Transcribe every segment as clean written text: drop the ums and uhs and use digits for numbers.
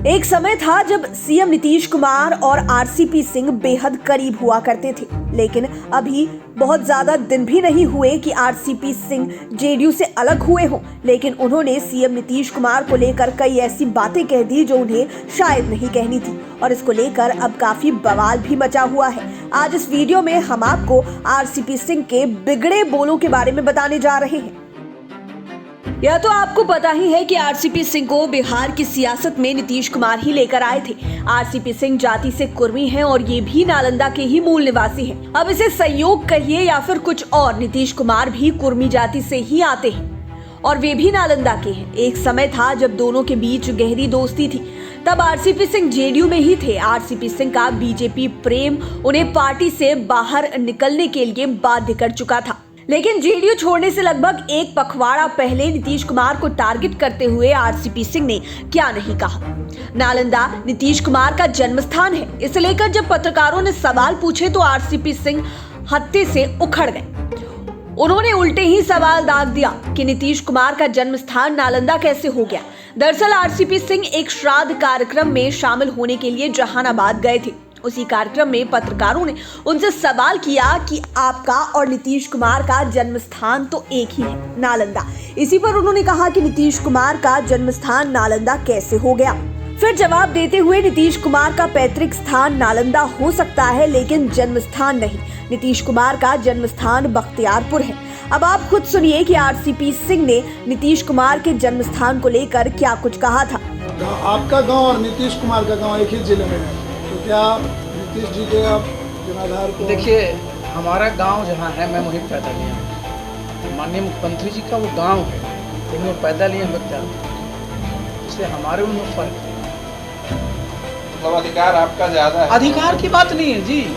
एक समय था जब सीएम नीतीश कुमार और आरसीपी सिंह बेहद करीब हुआ करते थे, लेकिन अभी बहुत ज्यादा दिन भी नहीं हुए कि आरसीपी सिंह जेडीयू से अलग हुए हों, लेकिन उन्होंने सीएम नीतीश कुमार को लेकर कई ऐसी बातें कह दी जो उन्हें शायद नहीं कहनी थी और इसको लेकर अब काफी बवाल भी मचा हुआ है। आज इस वीडियो में हम आपको आरसीपी सिंह के बिगड़े बोलों के बारे में बताने जा रहे हैं। यह तो आपको पता ही है कि आरसीपी सिंह को बिहार की सियासत में नीतीश कुमार ही लेकर आए थे। आरसीपी सिंह जाति से कुर्मी हैं और ये भी नालंदा के ही मूल निवासी हैं। अब इसे संयोग कहिए या फिर कुछ और, नीतीश कुमार भी कुर्मी जाति से ही आते हैं और वे भी नालंदा के हैं। एक समय था जब दोनों के बीच गहरी दोस्ती थी, तब आरसीपी सिंह जेडीयू में ही थे। आरसीपी सिंह का बीजेपी प्रेम उन्हें पार्टी से बाहर निकलने के लिए बाध्य कर चुका था, लेकिन जेडीयू छोड़ने से लगभग एक पखवाड़ा पहले नीतीश कुमार को टारगेट करते हुए आरसीपी सिंह ने क्या नहीं कहा। नालंदा नीतीश कुमार का जन्म स्थान है, इसे लेकर जब पत्रकारों ने सवाल पूछे तो आरसीपी सिंह हत्थे से उखड़ गए। उन्होंने उल्टे ही सवाल दाग दिया कि नीतीश कुमार का जन्म स्थान नालंदा कैसे हो गया। दरअसल आरसीपी सिंह एक श्राद्ध कार्यक्रम में शामिल होने के लिए जहानाबाद गए थे। उसी कार्यक्रम में पत्रकारों ने उनसे सवाल किया कि आपका और नीतीश कुमार का जन्म स्थान तो एक ही है, नालंदा। इसी पर उन्होंने कहा कि नीतीश कुमार का जन्म स्थान नालंदा कैसे हो गया। फिर जवाब देते हुए नीतीश कुमार का पैतृक स्थान नालंदा हो सकता है लेकिन जन्म स्थान नहीं। नीतीश कुमार का जन्म स्थान बख्तियारपुर है। अब आप खुद सुनिए कि आरसीपी सिंह ने नीतीश कुमार के जन्म स्थान को लेकर क्या कुछ कहा था। आपका गाँव और नीतीश कुमार का गाँव एक ही जिले में है, तो क्या नीतीश जी के आप जनाधार को? देखिए, हमारा गांव जहां है, मैं वहीं पैदा लिया हूँ। माननीय मुख्यमंत्री जी का वो गांव है, लेकिन वो पैदा लिए हम बच्चा, इसलिए हमारे उनमें फर्क है। मतलब अधिकार आपका ज्यादा है? अधिकार की बात नहीं है जी,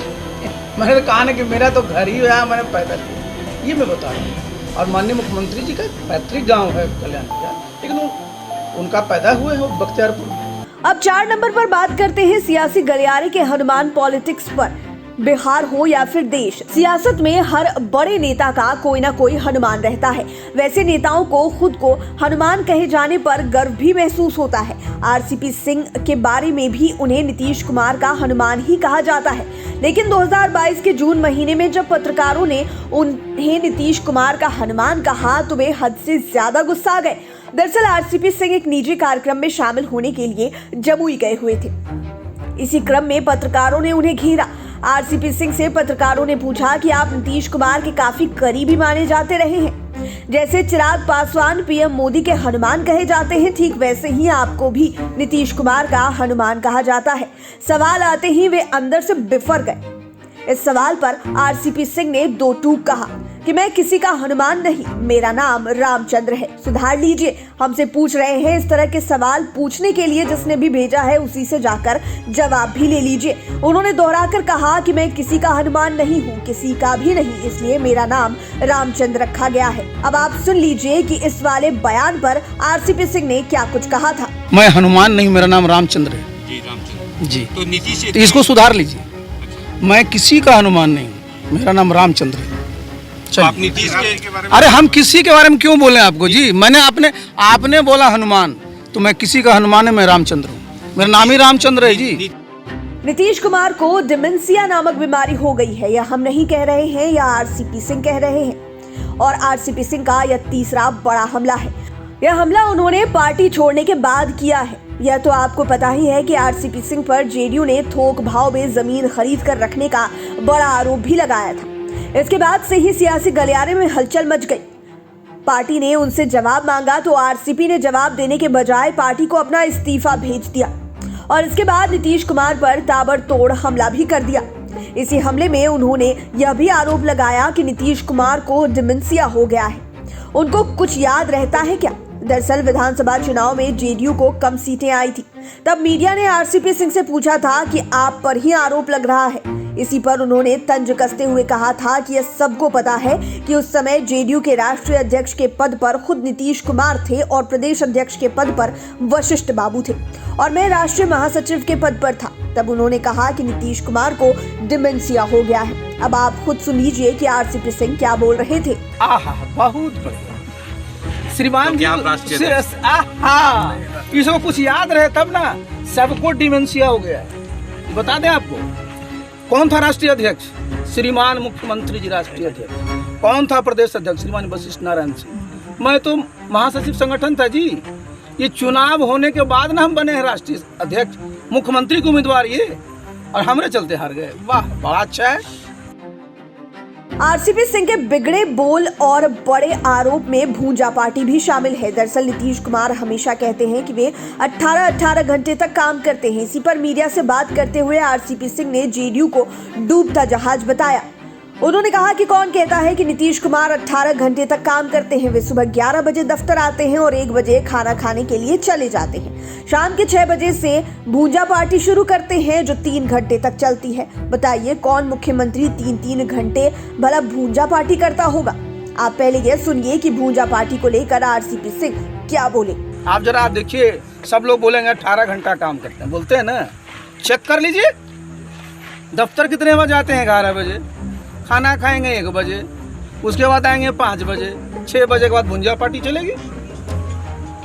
मैंने कहा ना कि मेरा तो घर ही है, मैंने पैदा लिया, ये मैं बता रहा हूँ। और माननीय मुख्यमंत्री जी का पैतृक गाँव है कल्याण, लेकिन उनका पैदा हुए हो बख्तियारपुर। अब 4 नंबर पर बात करते हैं सियासी गलियारे के हनुमान पॉलिटिक्स पर। बिहार हो या फिर देश, सियासत में हर बड़े नेता का कोई ना कोई हनुमान रहता है। वैसे नेताओं को खुद को हनुमान कहे जाने पर गर्व भी महसूस होता है। आरसीपी सिंह के बारे में भी उन्हें नीतीश कुमार का हनुमान ही कहा जाता है, लेकिन 2022 के जून महीने में जब पत्रकारों ने उन्हें नीतीश कुमार का हनुमान कहा तो वे हद से ज्यादा गुस्सा गए। दरअसल आरसीपी सिंह एक निजी कार्यक्रम में शामिल होने के लिए जमुई गए हुए थे। इसी क्रम में पत्रकारों ने उन्हें घेरा। आरसीपी सिंह से पत्रकारों ने पूछा कि आप नीतीश कुमार के काफी करीबी माने जाते रहे हैं, जैसे चिराग पासवान पीएम मोदी के हनुमान कहे जाते हैं, ठीक वैसे ही आपको भी नीतीश कुमार का हनुमान कहा जाता है। सवाल आते ही वे अंदर से बिफर गए। इस सवाल पर आरसीपी सिंह ने दो टूक कहा कि मैं किसी का हनुमान नहीं, मेरा नाम रामचंद्र है, सुधार लीजिए। हमसे पूछ रहे हैं, इस तरह के सवाल पूछने के लिए जिसने भी भेजा है उसी से जाकर जवाब भी ले लीजिए। उन्होंने दोहराकर कहा कि मैं किसी का हनुमान नहीं हूँ, किसी का भी नहीं, इसलिए मेरा नाम रामचंद्र रखा गया है। अब आप सुन लीजिए कि इस वाले बयान पर आरसीपी सिंह ने क्या कुछ कहा था। मैं हनुमान नहीं, मेरा नाम रामचंद्र है जी। रामचंद्र जी। तो नीतीश तो इसको सुधार लीजिए। मैं किसी का हनुमान नहीं हूँ, मेरा नाम रामचंद्र है। आप नीतीश के बारे में? अरे हम किसी के बारे में क्यों बोले आपको जी? मैंने आपने बोला हनुमान, तो मैं किसी का हनुमान है, मैं रामचंद्र हूँ, मेरा नाम ही रामचंद्र है जी। नीतीश कुमार को डिमेंशिया नामक बीमारी हो गई है, यह हम नहीं कह रहे हैं, यह आरसीपी सिंह कह रहे हैं। और आरसीपी सिंह का यह तीसरा बड़ा हमला है। यह हमला उन्होंने पार्टी छोड़ने के बाद किया है। यह तो आपको पता ही है कि आरसीपी सिंह पर जेडीयू ने थोक भाव में जमीन खरीद कर रखने का बड़ा आरोप भी लगाया था। इसके बाद से ही सियासी गलियारे में हलचल मच गई। पार्टी ने उनसे जवाब मांगा तो आरसीपी ने जवाब देने के बजाय पार्टी को अपना इस्तीफा भेज दिया और इसके बाद नीतीश कुमार पर ताबड़तोड़ हमला भी कर दिया। इसी हमले में उन्होंने यह भी आरोप लगाया कि नीतीश कुमार को डिमेंशिया हो गया है, उनको कुछ याद रहता है क्या। दरअसल विधानसभा चुनाव में जेडीयू को कम सीटें आई थी, तब मीडिया ने आरसीपी सिंह से पूछा था कि आप पर ही आरोप लग रहा है। इसी पर उन्होंने तंज कसते हुए कहा था कि यह सबको पता है कि उस समय जेडीयू के राष्ट्रीय अध्यक्ष के पद पर खुद नीतीश कुमार थे और प्रदेश अध्यक्ष के पद पर वशिष्ठ बाबू थे और मैं राष्ट्रीय महासचिव के पद पर था। तब उन्होंने कहा कि नीतीश कुमार को डिमेंशिया हो गया है। अब आप खुद सुन लीजिए कि आरसीपी सिंह क्या बोल रहे थे। बहुत बढ़िया श्रीमान तो जी, इसको कुछ याद रहे तब ना। सबको डिमेंशिया हो गया है। बता दें आपको, कौन था राष्ट्रीय अध्यक्ष? श्रीमान मुख्यमंत्री जी राष्ट्रीय अध्यक्ष। कौन था प्रदेश अध्यक्ष? श्रीमान वशिष्ठ नारायण सिंह। मैं तो महासचिव संगठन था जी। ये चुनाव होने के बाद ना हम बने हैं राष्ट्रीय अध्यक्ष, मुख्यमंत्री के उम्मीदवार ये, और हमरे चलते हार गए। वाह, बड़ा अच्छा है। आरसीपी सिंह के बिगड़े बोल और बड़े आरोप में भूंजा पार्टी भी शामिल है। दरअसल नीतीश कुमार हमेशा कहते हैं कि वे 18 घंटे तक काम करते हैं। इसी पर मीडिया से बात करते हुए आरसीपी सिंह ने जेडीयू को डूबता जहाज बताया। उन्होंने कहा कि कौन कहता है कि नीतीश कुमार 18 घंटे तक काम करते हैं। वे सुबह 11 बजे दफ्तर आते हैं और 1 बजे खाना खाने के लिए चले जाते हैं। शाम के 6 बजे से भूंजा पार्टी शुरू करते हैं जो 3 घंटे तक चलती है। बताइए कौन मुख्यमंत्री 3 घंटे भला भूंजा पार्टी करता होगा? आप पहले ये सुनिए कि भूंजा पार्टी को लेकर आरसीपी सिंह क्या बोले। आप जरा देखिए, सब लोग बोलेंगे 18 घंटा काम करते हैं, बोलते हैं ना। चेक कर लीजिए, दफ्तर कितने बजे आते हैं? 11 बजे। खाना खाएंगे 1 बजे, उसके बाद आएंगे 5 बजे, 6 बजे के बाद भुंजिया पार्टी चलेगी।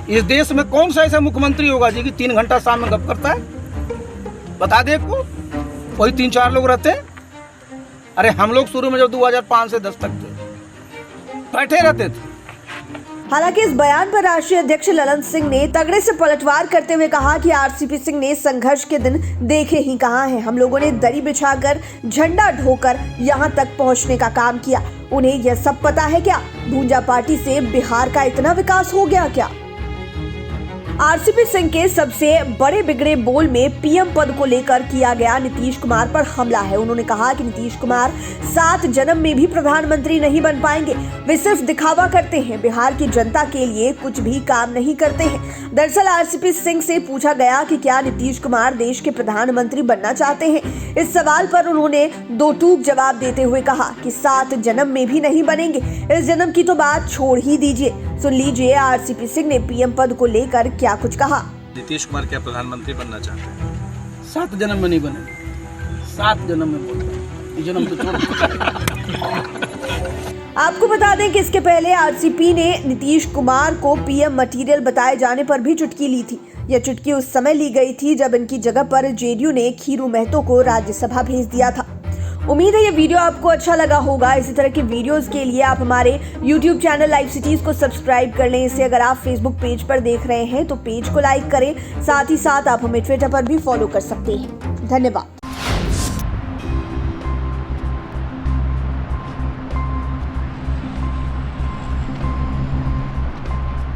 इस देश में कौन सा ऐसा मुख्यमंत्री होगा जी कि 3 घंटा शाम में गप करता है? बता दे आपको, कोई 3-4 लोग रहते हैं। अरे हम लोग शुरू में जब 2005 से 10 तक थे, बैठे रहते थे। हालांकि इस बयान पर राष्ट्रीय अध्यक्ष ललन सिंह ने तगड़े से पलटवार करते हुए कहा कि आरसीपी सिंह ने संघर्ष के दिन देखे ही कहां हैं। हम लोगों ने दरी बिछाकर झंडा ढोकर यहां तक पहुंचने का काम किया। उन्हें यह सब पता है क्या? भूंजा पार्टी से बिहार का इतना विकास हो गया क्या? आरसीपी सिंह के सबसे बड़े बिगड़े बोल में पीएम पद को लेकर किया गया नीतीश कुमार पर हमला है। उन्होंने कहा कि नीतीश कुमार 7 जन्म में भी प्रधानमंत्री नहीं बन पाएंगे। वे सिर्फ दिखावा करते हैं, बिहार की जनता के लिए कुछ भी काम नहीं करते हैं। दरअसल आरसीपी सिंह से पूछा गया कि क्या नीतीश कुमार देश के प्रधानमंत्री बनना चाहते हैं। इस सवाल पर उन्होंने दो टूक जवाब देते हुए कहा कि 7 जन्म में भी नहीं बनेंगे। इस जन्म की तो बात छोड़ ही दीजिए। सुन लीजिए आरसीपी सिंह ने पीएम पद को लेकर क्या कुछ कहा। नीतीश कुमार क्या प्रधानमंत्री बनना चाहते हैं? 7 जन्म में नहीं बनेंगे, 7 जन्म में बोल रहा हूं। ये जन्म तो छोड़। आपको बता दें कि इसके पहले आरसीपी ने नीतीश कुमार को पीएम मटेरियल बताए जाने पर भी चुटकी ली थी। यह चुटकी उस समय ली गई थी जब इनकी जगह पर जेडीयू ने खीरू महतो को राज्यसभा भेज दिया था। उम्मीद है ये वीडियो आपको अच्छा लगा होगा। इसी तरह के वीडियोस के लिए आप हमारे YouTube चैनल लाइव सिटीज को सब्सक्राइब कर लें। इसे अगर आप फेसबुक पेज पर देख रहे हैं तो पेज को लाइक करें। साथ ही साथ आप हमें ट्विटर पर भी फॉलो कर सकते हैं। धन्यवाद।